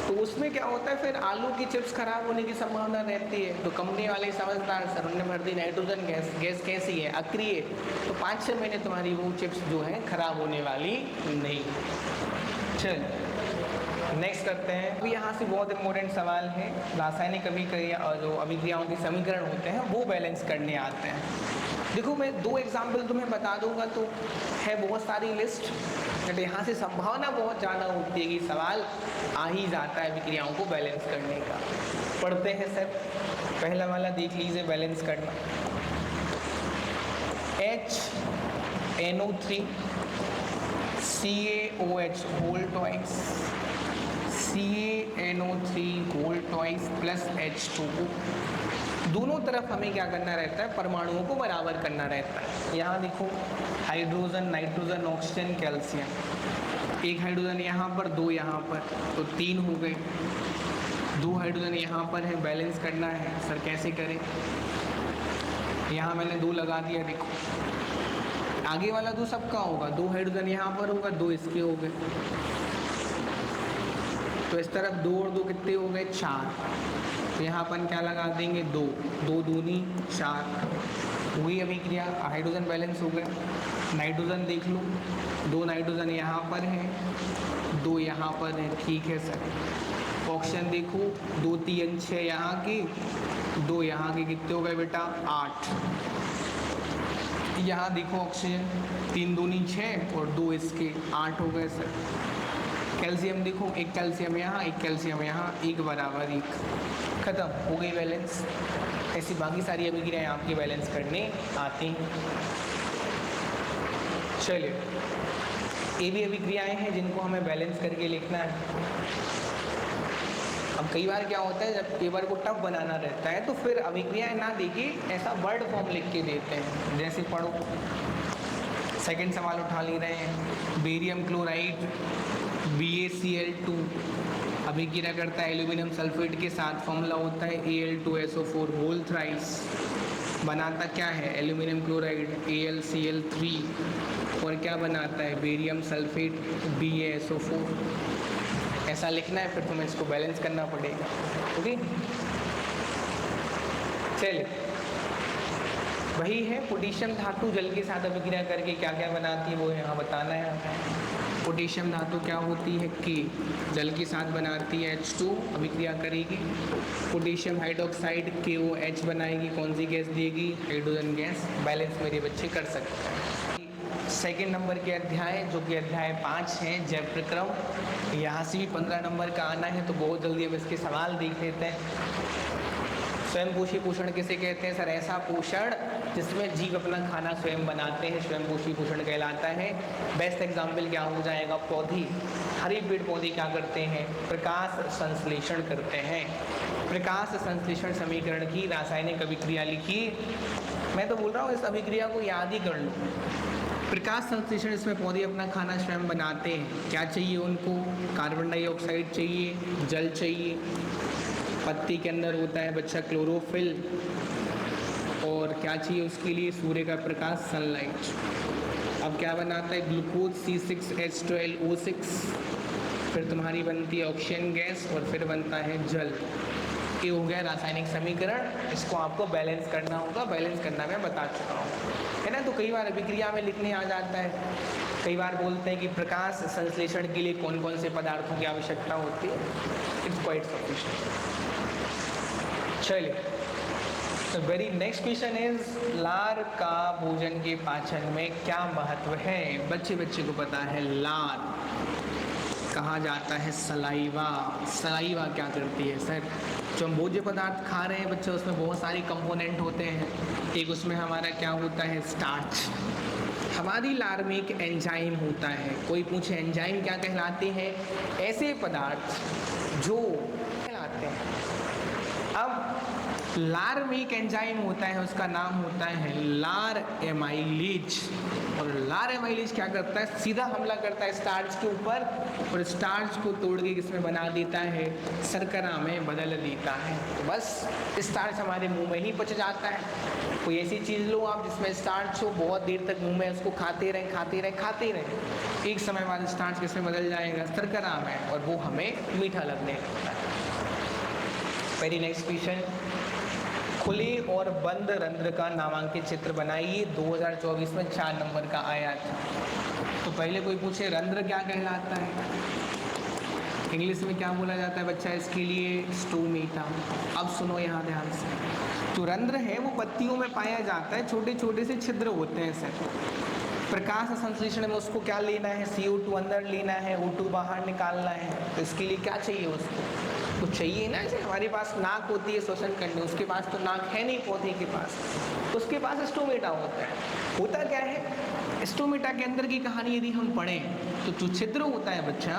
तो उसमें क्या होता है फिर आलू की चिप्स खराब होने की संभावना रहती है। तो कंपनी वाले समझदार सर, उन्होंने भर दी नाइट्रोजन गैस। गैस कैसी है? अक्रिय, तो 5-6 महीने तुम्हारी वो चिप्स जो है खराब होने वाली नहीं। चल नेक्स्ट करते हैं। अभी यहाँ से बहुत इंपॉर्टेंट सवाल है, रासायनिक अभिक्रिया और जो अभिक्रियाओं के समीकरण होते हैं वो बैलेंस करने आते हैं। देखो मैं 2 एग्जाम्पल तुम्हें बता दूंगा, तो है बहुत सारी लिस्ट, बट यहाँ से संभावना बहुत ज़्यादा होती है कि सवाल आ ही जाता है अभिक्रियाओं को बैलेंस करने का। पढ़ते हैं सर, पहला वाला देख लीजिए बैलेंस करना। HNO3 CaOH whole twice, CaNO3 whole twice plus H2O। दोनों तरफ हमें क्या करना रहता है? परमाणुओं को बराबर करना रहता है। यहाँ देखो, hydrogen, nitrogen, oxygen, calcium, 1 hydrogen यहाँ पर, 2 यहाँ पर, तो 3 हो गए। 2 हाइड्रोजन यहाँ पर है, बैलेंस करना है सर, कैसे करें? यहाँ मैंने 2 लगा दिया, देखो आगे वाला 2 सबका होगा, 2 हाइड्रोजन यहाँ पर होगा, 2 इसके हो गए, तो इस तरफ 2 और 2 कितने हो गए? 4। तो यहाँ अपन क्या लगा देंगे? 2, 2 दूनी 4, हुई अभिक्रिया, हाइड्रोजन बैलेंस हो गए। नाइट्रोजन देख लो, 2 नाइट्रोजन यहाँ पर है, 2 यहाँ पर है, ठीक है सर। ऑक्सीजन देखो, 2 3 6 यहाँ की, 2 यहाँ के, कितने हो गए बेटा? 8। यहाँ देखो ऑक्सीजन, 3 दूनी 6 और 2 इसके, 8 हो गए सर। कैल्शियम देखो, 1 कैल्शियम यहाँ, 1 कैल्शियम यहाँ, 1 बराबर 1, खत्म हो गई बैलेंस। ऐसी बाकी सारी अभिक्रियाएं आपकी बैलेंस करने आती हैं। चलिए, ये भी अभिक्रियाएं हैं जिनको हमें बैलेंस करके लिखना है। अब कई बार क्या होता है, जब पेपर को टफ बनाना रहता है तो फिर अभिक्रियाएं ना देके ऐसा वर्ड फॉर्म लिख के देते हैं। जैसे पढ़ो, सेकंड सवाल उठा ले रहे हैं, बेरियम क्लोराइड BaCl2 अभिक्रिया करता है एल्यूमिनियम सल्फेट के साथ, फॉर्मूला होता है Al2SO4 होल थ्राइस, बनाता क्या है? एल्यूमिनियम क्लोराइड AlCl3, और क्या बनाता है? Barium sulphate BaSO4। ऐसा लिखना है, फिर तुम्हें इसको बैलेंस करना पड़ेगा। ओके, चलिए वही है, पोटेशियम धातु जल के साथ अभिक्रिया करके क्या क्या बनाती है वो यहाँ बताना है हमें। पोटेशियम धातु क्या होती है कि जल के साथ बनाती है H2, अभिक्रिया करेगी, पोटेशियम हाइड्रोक्साइड KOH बनाएगी, कौन सी गैस देगी, हाइड्रोजन गैस। बैलेंस मेरे बच्चे कर सकते हैं। सेकेंड नंबर के अध्याय जो कि अध्याय 5 है जैव प्रक्रम, यहाँ से भी 15 नंबर का आना है, तो बहुत जल्दी अब इसके सवाल देख लेते हैं। स्वयं पोषी पोषण किसे कहते हैं सर? ऐसा पोषण जिसमें जीव अपना खाना स्वयं बनाते हैं, स्वयं पोषी पोषण कहलाता है। बेस्ट एग्जाम्पल क्या हो जाएगा? पौधे, हरे पेड़ पौधे क्या करते हैं? प्रकाश संश्लेषण करते हैं। प्रकाश संश्लेषण समीकरण की रासायनिक अभिक्रिया लिखी। मैं तो बोल रहा हूँ इस अभिक्रिया को याद ही कर लो। प्रकाश संश्लेषण, इसमें पौधे अपना खाना स्वयं बनाते हैं। क्या चाहिए उनको? कार्बन डाइऑक्साइड चाहिए, जल चाहिए, पत्ती के अंदर होता है बच्चा क्लोरोफिल, और क्या चाहिए उसके लिए? सूर्य का प्रकाश, सनलाइट। अब क्या बनाता है? ग्लूकोज C6H12O6, फिर तुम्हारी बनती है ऑक्सीजन गैस, और फिर बनता है जल। ये हो गया रासायनिक समीकरण। इसको आपको बैलेंस करना होगा, बैलेंस करना मैं बता चुका हूँ, है ना। तो कई बार अभिक्रिया में लिखने आ जाता है, कई बार बोलते हैं कि प्रकाश संश्लेषण के लिए कौन कौन से पदार्थों की आवश्यकता होती है। It's quite sufficient. चलिए, तो वेरी नेक्स्ट क्वेश्चन इज, लार का भोजन के पाचन में क्या महत्व है? बच्चे को पता है, लार कहा जाता है सलाइवा। सलाइवा क्या करती है सर? जो हम भोज्य पदार्थ खा रहे हैं बच्चे, उसमें बहुत सारे कंपोनेंट होते हैं। एक उसमें हमारा क्या होता है? स्टार्च। हमारी लार में एक एंजाइम होता है। कोई पूछे एंजाइम क्या कहलाते हैं? ऐसे पदार्थ जो कहलाते हैं। अब लार में एक एंजाइम होता है, उसका नाम होता है लार एमाइलेज। और लार एमाइलेज क्या करता है? सीधा हमला करता है स्टार्च के ऊपर, और स्टार्च को तोड़ के किसमें बना देता है? शर्करा में बदल देता है। तो बस स्टार्च हमारे मुंह में ही पच जाता है। कोई ऐसी चीज़ लो आप जिसमें स्टार्च हो, बहुत देर तक मुंह में उसको खाते रहें, एक समय बाद स्टार्च किसमें बदल जाएगा? शर्करा में, और वो हमें मीठा लगने लगता है। वेरी नेक्स्ट क्वेश्चन, खुले और बंद रंध्र का नामांकित चित्र बनाइए। 2024 में 4 नंबर का आया था। तो पहले कोई पूछे रंध्र क्या कहलाता है? इंग्लिश में क्या बोला जाता है बच्चा इसके लिए? स्टोमेटा। अब सुनो यहाँ ध्यान से, जो रंध्र है वो पत्तियों में पाया जाता है, छोटे छोटे से छिद्र होते हैं सर। प्रकाश संश्लेषण में उसको क्या लेना है? CO2 अंदर लेना है, O2 बाहर निकालना है। तो इसके लिए क्या चाहिए उसको? कुछ चाहिए ना। जैसे हमारे पास नाक होती है श्वसन करने, उसके पास तो नाक है नहीं पौधे के पास, उसके पास स्टोमेटा होता है। होता क्या है? स्टोमेटा के अंदर की कहानी यदि हम पढ़ें तो जो छिद्र होता है बच्चा,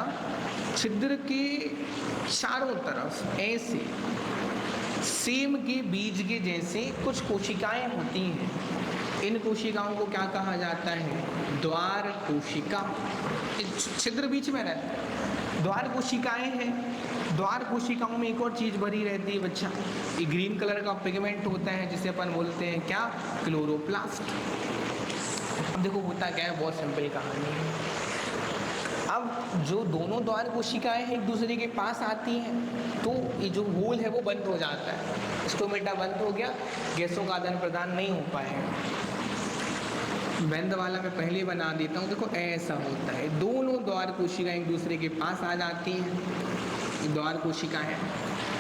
छिद्र के चारों तरफ ऐसे सेम के बीज के जैसे कुछ कोशिकाएं होती हैं। इन कोशिकाओं को क्या कहा जाता है? द्वार कोशिका। छिद्र बीच में रहता है, द्वार कोशिकाएं हैं। द्वार कोशिकाओं में एक और चीज़ भरी रहती है बच्चा, ये ग्रीन कलर का पिगमेंट होता है जिसे अपन बोलते हैं क्या? क्लोरोप्लास्ट। अब देखो होता क्या है, बहुत सिंपल कहानी है। अब जो दोनों द्वार कोशिकाएं हैं एक दूसरे के पास आती हैं, तो ये जो होल है वो बंद हो जाता है, स्टोमेटा बंद हो गया, गैसों का आदान प्रदान नहीं हो पाएगा। बंद वाला मैं पहले बना देता हूँ। देखो ऐसा होता है, दोनों द्वार कोशिकाएं एक दूसरे के पास आ जाती हैं। द्वार कोशिका है,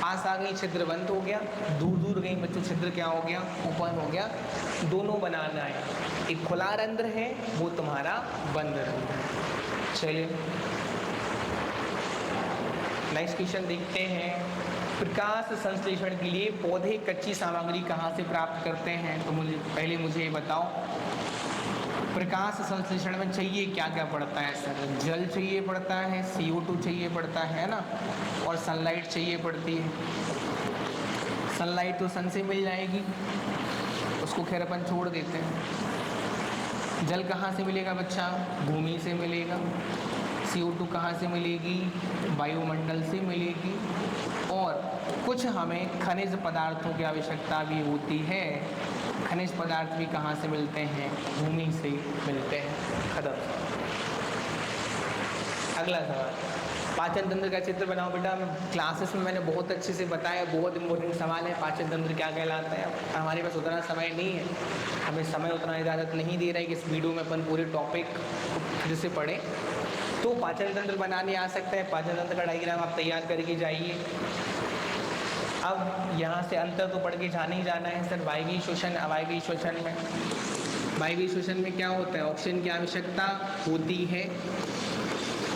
पास आ गई, छिद्र बंद हो गया, दूर दूर गई बच्चों, छिद्र क्या हो गया? ओपन हो गया। दोनों बनाना है, एक खुला रंध्र है, वो तुम्हारा बंद रंध्र है। चलिए नेक्स्ट क्वेश्चन देखते हैं। प्रकाश संश्लेषण के लिए पौधे कच्ची सामग्री कहाँ से प्राप्त करते हैं? तो मुझे बताओ, प्रकाश संश्लेषण में चाहिए क्या क्या पड़ता है सर? जल चाहिए पड़ता है, CO2 चाहिए पड़ता है ना, और सनलाइट चाहिए पड़ती है। सनलाइट तो सन से मिल जाएगी, उसको खैर अपन छोड़ देते हैं। जल कहाँ से मिलेगा बच्चा? भूमि से मिलेगा। CO2 कहाँ से मिलेगी? वायुमंडल से मिलेगी। और कुछ हमें खनिज पदार्थों की आवश्यकता भी होती है। खनिज पदार्थ भी कहाँ से मिलते हैं? भूमि से मिलते हैं। खत्म। अगला सवाल, पाचन तंत्र का चित्र बनाओ बेटा। क्लासेस में मैंने बहुत अच्छे से बताया, बहुत इंपॉर्टेंट सवाल है पाचन तंत्र क्या कहलाता है। हमारे पास उतना समय नहीं है, हमें समय उतना इजाज़त नहीं दे रहा है कि इस वीडियो में अपन पूरे टॉपिक फिर से पढ़ें। तो पाचन तंत्र बनाने आ सकता है, पाचन तंत्र का डायग्राम आप तैयार करके जाइए। अब यहाँ से अंतर तो पढ़ के जाना ही जाना है सर। वायवीय श्वसन, अवायवीय श्वसन में, वायवीय श्वसन में क्या होता है, ऑक्सीजन की आवश्यकता होती है,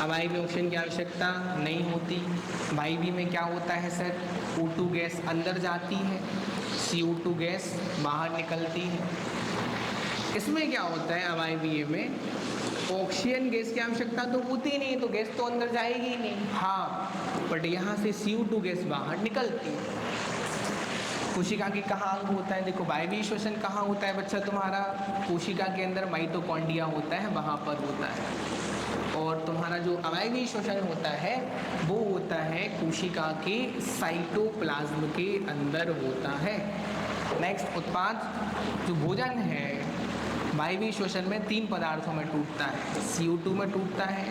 अवायवीय ऑक्सीजन की आवश्यकता नहीं होती। वायवीय में क्या होता है सर, O2 गैस अंदर जाती है, CO2 गैस बाहर निकलती है। इसमें क्या होता है, अवायवीय में ऑक्सीजन गैस की आवश्यकता तो होती नहीं, तो गैस तो अंदर जाएगी ही नहीं। हाँ, बट यहाँ से CO2 गैस बाहर निकलती है। कोशिका की कहाँ अंग होता है, देखो वायवीय श्वसन कहाँ होता है बच्चा तुम्हारा, कोशिका के अंदर माइटोकॉन्ड्रिया होता है, वहाँ पर होता है। और तुम्हारा जो अवायवीय श्वसन होता है वो होता है कोशिका के साइटोप्लाज्म के अंदर होता है। नेक्स्ट, उत्पाद जो भोजन है वायवीय श्वसन में 3 पदार्थों में टूटता है, CO2 में टूटता है,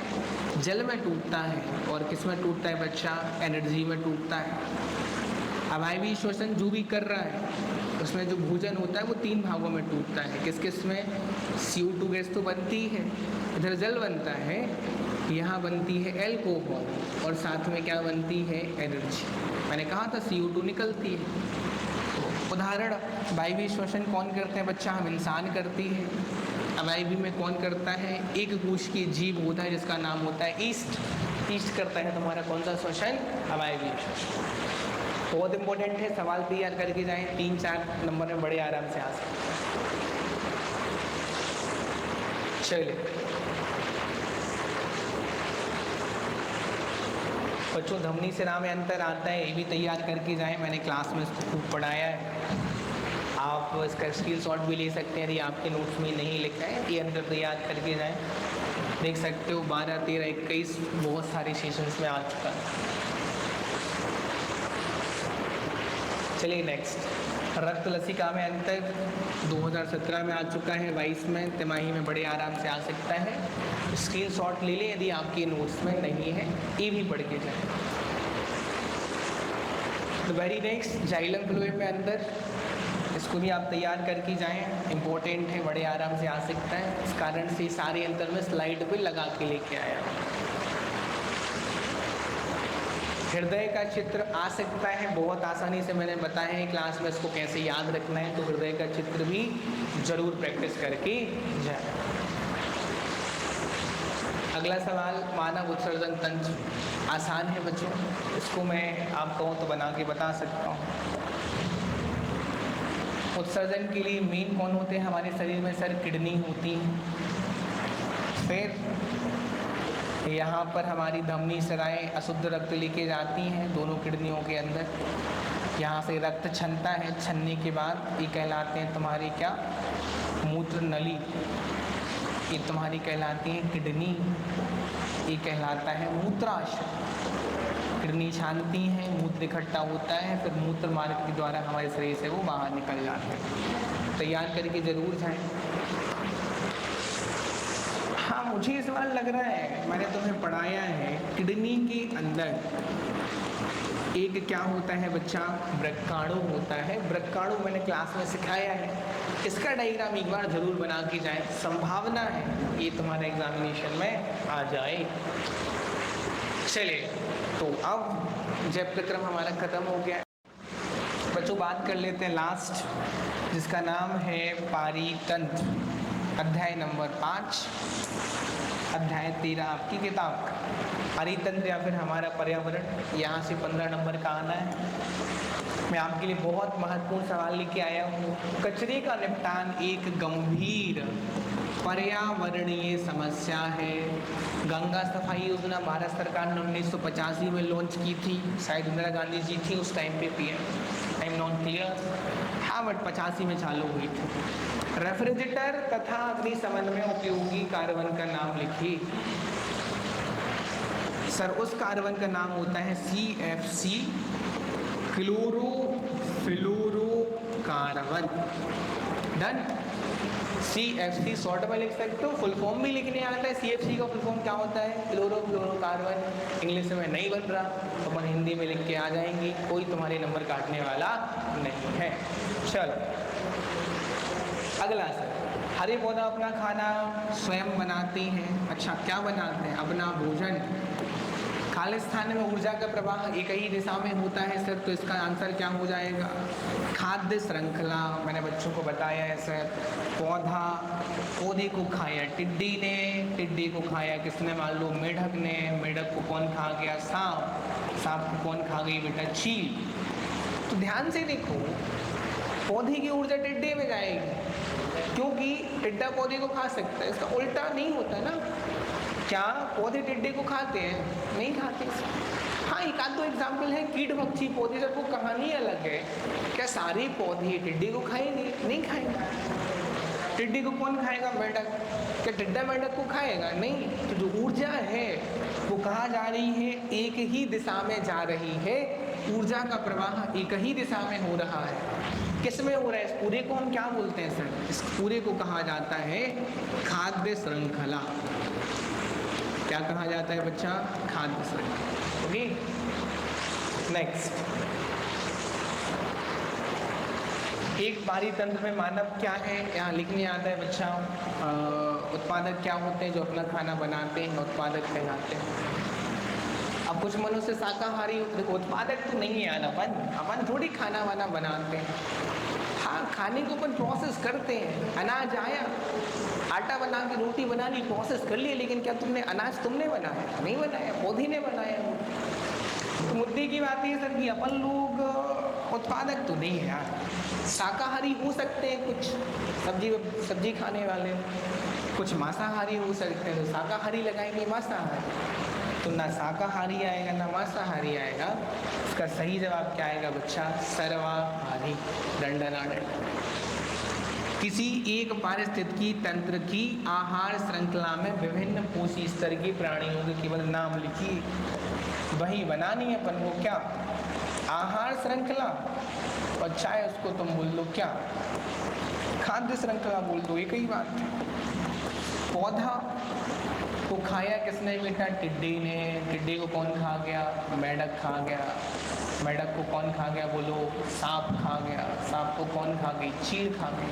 जल में टूटता है, और किस में टूटता है बच्चा, एनर्जी में टूटता है। अवायवीय श्वसन जो भी कर रहा है उसमें जो भोजन होता है वो 3 भागों में टूटता है। किस किस में, CO2 गैस तो बनती है, इधर जल बनता है, यहाँ बनती है एल्कोहल, और साथ में क्या बनती है, एनर्जी। मैंने कहा था CO2 निकलती है। उदाहरण, वायवीय श्वसन कौन करते हैं बच्चा, हम इंसान करती है। अवायवीय में कौन करता है, एक कोश की जीव होता है जिसका नाम होता है ईस्ट। ईस्ट करता है तुम्हारा कौन सा श्वसन, अवायवीय श्वसन। बहुत इंपॉर्टेंट है, सवाल तैयार करके जाएं, 3-4 नंबर में बड़े आराम से आ सकते हैं। चलिए बच्चों, धमनी से नाम में अंतर आता है, ये भी तैयार करके जाएं। मैंने क्लास में इसको खूब पढ़ाया है, आप इसका स्क्रीनशॉट भी ले सकते हैं यदि आपके नोट्स में नहीं लिखा है। ये अंतर तैयार करके जाएं, देख सकते हो 12, 13, 21 बहुत सारे सेशंस में आ चुका है। चलिए नेक्स्ट, रक्त लसिका में अंतर 2017 में आ चुका है, 22 में, तिमाही में बड़े आराम से आ सकता है। स्क्रीनशॉट ले लें यदि आपके नोट्स में नहीं है, ये भी पढ़ के जाएं। तो वेरी नेक्स्ट, जाइलम फ्लोएम में अंदर, इसको भी आप तैयार करके जाएं, इंपॉर्टेंट है, बड़े आराम से आ सकता है। इस कारण से सारे अंतर में स्लाइड पे लगा के लेके आया। हृदय का चित्र आ सकता है, बहुत आसानी से मैंने बताया है क्लास में इसको कैसे याद रखना है, तो हृदय का चित्र भी जरूर प्रैक्टिस करके जाए। अगला सवाल, मानव उत्सर्जन तंत्र, आसान है बच्चों, इसको मैं आप कहूँ तो बना के बता सकता हूँ। उत्सर्जन के लिए मेन कौन होते हैं हमारे शरीर में सर, किडनी होती है। फिर यहाँ पर हमारी धमनी सराएं अशुद्ध रक्त लेके जाती हैं दोनों किडनियों के अंदर, यहाँ से रक्त छनता है, छनने के बाद ये कहलाते हैं तुम्हारी क्या, मूत्र नली, ये तुम्हारी कहलाती है किडनी, ये कहलाता है मूत्राशय। किडनी छानती हैं, मूत्र इकट्ठा होता है, फिर मूत्र मार्ग के द्वारा हमारे शरीर से वो बाहर निकल जाते हैं। तैयार करके जरूर जाएं। हाँ, मुझे इस बार लग रहा है मैंने तुम्हें पढ़ाया है, किडनी के अंदर एक क्या होता है बच्चा, वृक्काणु होता है। वृक्काणु मैंने क्लास में सिखाया है, इसका डायग्राम एक बार जरूर बना के जाए, संभावना है ये तुम्हारे एग्जामिनेशन में आ जाए। चलिए, तो अब चैप्टर क्रम हमारा खत्म हो गया। बच्चों बात कर लेते हैं लास्ट, जिसका नाम है पारितंत्र, अध्याय नंबर 5, अध्याय 13 आपकी किताब का। पारितंत्र या फिर हमारा पर्यावरण, यहाँ से 15 नंबर का आना है। मैं आपके लिए बहुत महत्वपूर्ण सवाल लेके आया हूँ। कचरे का निपटान एक गंभीर पर्यावरणीय समस्या है। गंगा सफाई योजना भारत सरकार ने 1985 में लॉन्च की थी, शायद इंदिरा गांधी जी थी उस टाइम पे PM, I am not clear, हाँ बट 85 में चालू हुई थी। रेफ्रिजरेटर तथा अग्निशमन में उपयोगी कार्बन का नाम लिखिए। सर उस कार्बन का नाम होता है CFC, chlorofluorocarbon. Done. CFC short में लिख सकते हो, फुल फॉर्म भी लिखने आता है। CFC का फुल फॉर्म क्या होता है? क्लोरोफ्लोरोकार्बन। इंग्लिश में नहीं बन रहा तो अपन हिंदी में लिख के आ जाएंगी, कोई तुम्हारे नंबर काटने वाला नहीं है। चलो अगला सर, हरे पौधा अपना खाना स्वयं बनाते हैं। अच्छा, क्या बनाते हैं? अपना भोजन। खालिस्तान में ऊर्जा का प्रवाह एक ही दिशा में होता है सर, तो इसका आंसर क्या हो जाएगा? खाद्य श्रृंखला। मैंने बच्चों को बताया है सर, पौधा, पौधे को खाया टिड्डी ने, टिड्डी को खाया किसने? मान लो मेढक ने, मेढक को कौन खा गया? सांप, सांप को कौन खा गई बेटा? चील। तो ध्यान से देखो, पौधे की ऊर्जा टिड्डे में जाएगी क्योंकि टिड्डा पौधे को खा सकता है, इसका उल्टा नहीं होता ना। क्या पौधे टिड्डे को खाते हैं? नहीं खाते। हाँ, एक आध दो एग्जाम्पल है, कीट पक्षी पौधे, जब वो कहानी अलग है। क्या सारे पौधे टिड्डे को खाएंगे? नहीं खाएंगे। टिड्डी को कौन खाएगा? मेढक। क्या टिड्डा मेढक को खाएगा? नहीं। तो जो ऊर्जा है वो कहाँ जा रही है? एक ही दिशा में जा रही है। ऊर्जा का प्रवाह एक ही दिशा में हो रहा है। किस में हो रहा है? इस पूरे को हम क्या बोलते हैं सर? इस पूरे को कहा जाता है खाद्य श्रृंखला। क्या कहा जाता है बच्चा? खाद्य श्रृंखला। ओके, नेक्स्ट, एक बाहरी तंत्र में मानव क्या है? यहाँ लिखने आता है बच्चा। उत्पादक क्या होते हैं? जो अपना खाना बनाते हैं उत्पादक कहलाते हैं। अब कुछ मनुष्य शाकाहारी, उत्पादक तो नहीं है अपन थोड़ी खाना वाना बनाते हैं। हाँ, खाने को अपन प्रोसेस करते हैं। अनाज आया, आटा बना के रोटी बना ली, प्रोसेस कर लिए, लेकिन क्या तुमने अनाज तुमने बनाया? नहीं बनाया, पौधे ने बनाया। तो मुद्दे की बात है सर कि अपन लोग उत्पादक तो नहीं है यार। शाकाहारी हो सकते हैं कुछ, सब्जी खाने वाले, कुछ मांसाहारी हो सकते हैं, तो शाकाहारी लगाएंगे मांसाहारी, तो ना शाकाहारी आएगा ना मांसाहारी आएगा। इसका सही जवाब क्या आएगा बच्चा? सर्वाहारी। दंडनाडंड। किसी एक पारिस्थितिकी तंत्र की आहार श्रृंखला में विभिन्न पोषी स्तर के प्राणियों के केवल नाम लिखिए। वही बनानी है अपन को। क्या? आहार श्रृंखला, और चाहे उसको तुम बोल दो क्या? खाद्य श्रृंखला बोल दो, एक ही बात है। पौधा को खाया किसने बेटा? टिड्डी ने। टिड्डी को कौन खा गया? मेढक खा गया। मेढक को कौन खा गया? बोलो। सांप खा गया। सांप को कौन खा गई? चील खा गई।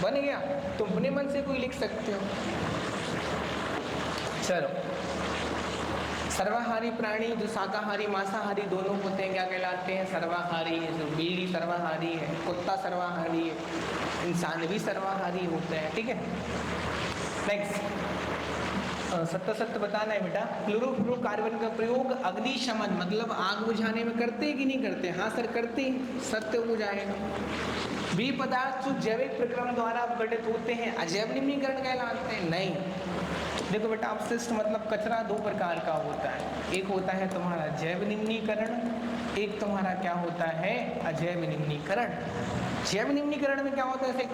बन गया। तुम अपने मन से कोई लिख सकते हो। चलो, सर्वाहारी प्राणी जो शाकाहारी मांसाहारी दोनों होते हैं क्या कहलाते हैं? सर्वाहारी। जो बिल्ली सर्वाहारी है, कुत्ता सर्वाहारी है, इंसान भी सर्वाहारी होते हैं। ठीक है, नेक्स्ट, सत्य बताना है बेटा। क्लोरोफ्लोरोकार्बन का प्रयोग अग्निशमन मतलब आग बुझाने में करते हैं कि नहीं करते? हाँ सर करते हैं, सत्य हो जाएगा। वे पदार्थ जो जैविक प्रक्रम द्वारा अपघटित होते हैं अजैव निम्नीकरण कहलाते हैं? नहीं। देखो बेटा, अपशिष्ट मतलब कचरा दो प्रकार का होता है। एक होता है तुम्हारा जैव निम्नीकरण, एक तुम्हारा क्या होता है? अजैव निम्नीकरण। जैव निम्नीकरण में क्या होता है? जैसे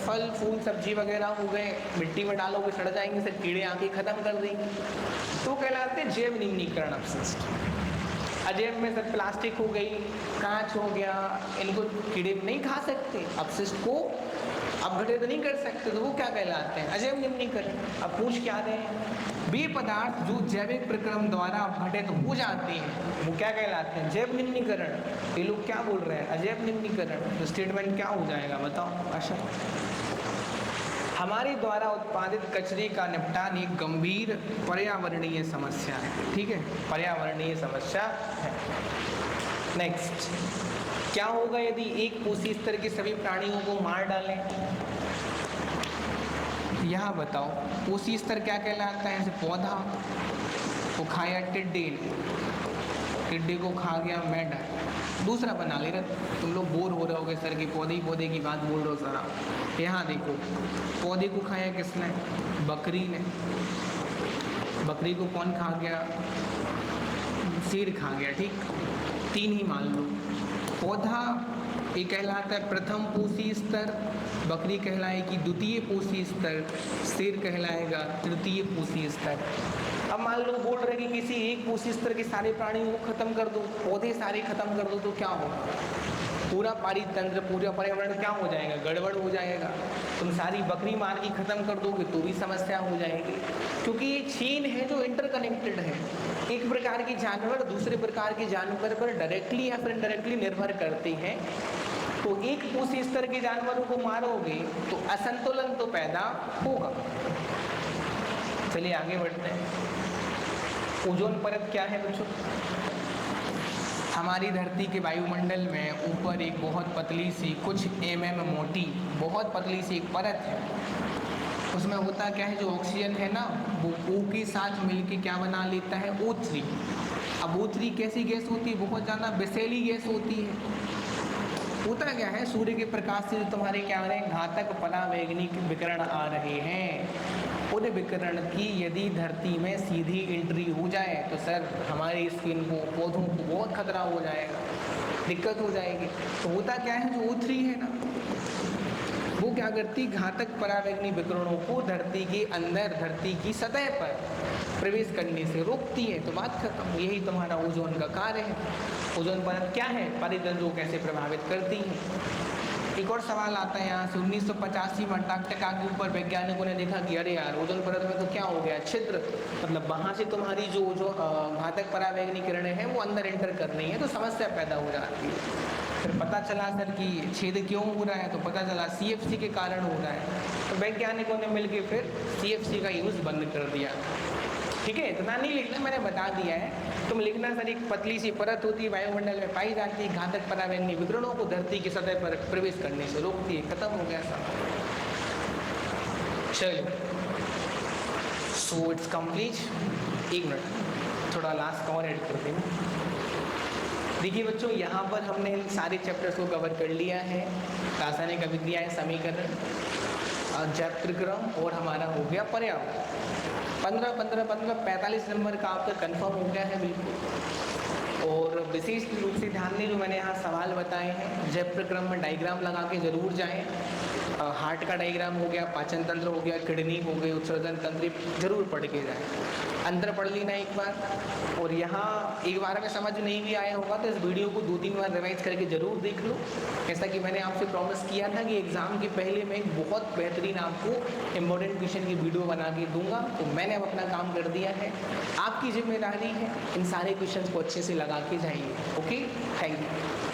फल फूल सब्जी वगैरह हो गए, मिट्टी में डालोगे सड़ जाएंगे, सर कीड़े आके खत्म कर देंगे, तो कहलाते हैं जैव निम्नीकरण अपशिष्ट। अजैव में सर प्लास्टिक हो गई, कांच हो गया, इनको कीड़े नहीं खा सकते, अपशिष्ट को अपघटित नहीं कर सकते, तो वो क्या कहलाते हैं? अजैव निम्नीकरण। अब पूछ क्या रहे हैं? वे पदार्थ जो जैविक प्रक्रम द्वारा अपघटित हो जाते हैं वो क्या कहलाते हैं? जैव निम्नीकरण। ये लोग क्या बोल रहे हैं? अजैव निम्नीकरण। तो स्टेटमेंट क्या हो जाएगा बताओ आशा? हमारे द्वारा उत्पादित कचरे का निपटान एक गंभीर पर्यावरणीय समस्या है। ठीक है, पर्यावरणीय समस्या है। नेक्स्ट, क्या होगा यदि एक कोशी स्तर के सभी प्राणियों को मार डालें? यहाँ बताओ, कोशी स्तर क्या कहलाता है? जैसे पौधा को खाया टिड्डी ने, टिड्डी को खा गया मेढक। दूसरा बना ले रहे, तुम लोग बोर हो रहे होगे सर की पौधे की बात बोल रहे हो सर आप। यहाँ देखो, पौधे को खाया किसने? बकरी ने। बकरी को कौन खा गया? शेर खा गया। ठीक, तीन ही मान लो। पौधा ये कहलाता है प्रथम पोषी स्तर, बकरी कहलाएगी द्वितीय पोषी स्तर, शेर कहलाएगा तृतीय पोषी स्तर। अब मान लो बोल रहे कि किसी एक पोषी स्तर के सारे प्राणियों को खत्म कर दो, पौधे सारे खत्म कर दो, तो क्या होगा? पूरा पारितंत्र, पूरा पर्यावरण क्या हो जाएगा, गड़बड़ हो जाएगा। तुम सारी बकरी मार के खत्म कर दोगे तो भी समस्या हो जाएगी, क्योंकि ये चेन है जो इंटरकनेक्टेड है। एक प्रकार के जानवर दूसरे प्रकार के जानवर पर डायरेक्टली या फिर इनडायरेक्टली निर्भर करते हैं। तो एक उसी स्तर के जानवरों को मारोगे तो असंतुलन तो पैदा होगा। चलिए आगे बढ़ते हैं। ओजोन परत क्या है बच्चों? हमारी धरती के वायुमंडल में ऊपर एक बहुत पतली सी, कुछ मोटी, बहुत पतली सी एक परत है। उसमें होता क्या है, जो ऑक्सीजन है ना वो O के साथ मिलके क्या बना लेता है, O3। अब O3 कैसी गैस होती है, बहुत ज़्यादा विषैली गैस होती है। होता क्या है, सूर्य के प्रकाश से जो तुम्हारे क्या हो रहे हैं, घातक परावैंगनिक विकिरण आ रहे हैं, उन विकिरण की यदि धरती में सीधी एंट्री हो जाए तो सर हमारी स्किन को, पौधों को बहुत खतरा हो जाएगा, दिक्कत हो जाएगी। तो होता क्या है, जो O3 है ना वो क्या करती, घातक परावैंगनिक विकिरणों को धरती के अंदर, धरती की सतह पर प्रवेश करने से रोकती है। तो बात खत्म। यही तुम्हारा ओजोन का कार्य है। ओजोन परत क्या है, परितंत्र को कैसे प्रभावित करती है। एक और सवाल आता है यहाँ से, 1985 में अंटार्कटिका के ऊपर वैज्ञानिकों ने देखा कि अरे यार ओजोन परत में तो क्या हो गया, छिद्र, मतलब वहाँ से तुम्हारी जो घातक परावैंगनिक किरणें हैं वो अंदर एंटर कर रही हैं, तो समस्या पैदा हो जाती है। फिर पता चला सर कि छेद क्यों हो रहा है, तो पता चला CFC के कारण हो रहा है। तो वैज्ञानिकों ने मिलकर फिर CFC का यूज़ बंद कर दिया। ठीक है, इतना नहीं लिखना, मैंने बता दिया है। तुम लिखना सर एक पतली सी परत होती है, वायुमंडल में पाई जाती है, घातक परावैंगनिक विकिरणों को धरती की सतह पर प्रवेश करने से रोकती है। खत्म हो गया सब। चलो, सो इट्स कंप्लीट। एक मिनट, थोड़ा लास्ट और ऐड कर देना। देखिए बच्चों, यहाँ पर हमने सारे चैप्टर्स को कवर कर लिया है। रासायनिक अभिक्रियाएं, समीकरण, जैवक्रम और हमारा हो गया पर्यावरण। 45 नंबर का आपका कंफर्म हो गया है बिल्कुल। और विशेष रूप से ध्यान दें, जो मैंने यहाँ सवाल बताए हैं, जैव प्रक्रम में डायग्राम लगा के जरूर जाएं। हार्ट का डायग्राम हो गया, पाचन तंत्र हो गया, किडनी हो गई, उत्सर्जन तंत्र, जरूर पढ़ के जाएं। अंदर पढ़ लेना एक बार। और यहाँ एक बार में समझ नहीं भी आया होगा तो इस वीडियो को 2-3 बार रिवाइज करके जरूर देख लो। जैसा कि मैंने आपसे प्रॉमिस किया था कि एग्ज़ाम के पहले मैं एक बहुत बेहतरीन आपको इम्पोर्टेंट क्वेश्चन की वीडियो बना के दूंगा। तो मैंने अब अपना काम कर दिया है, आपकी जिम्मेदारी है इन सारे क्वेश्चन को अच्छे से लगा के जाइए। Okay, thank you.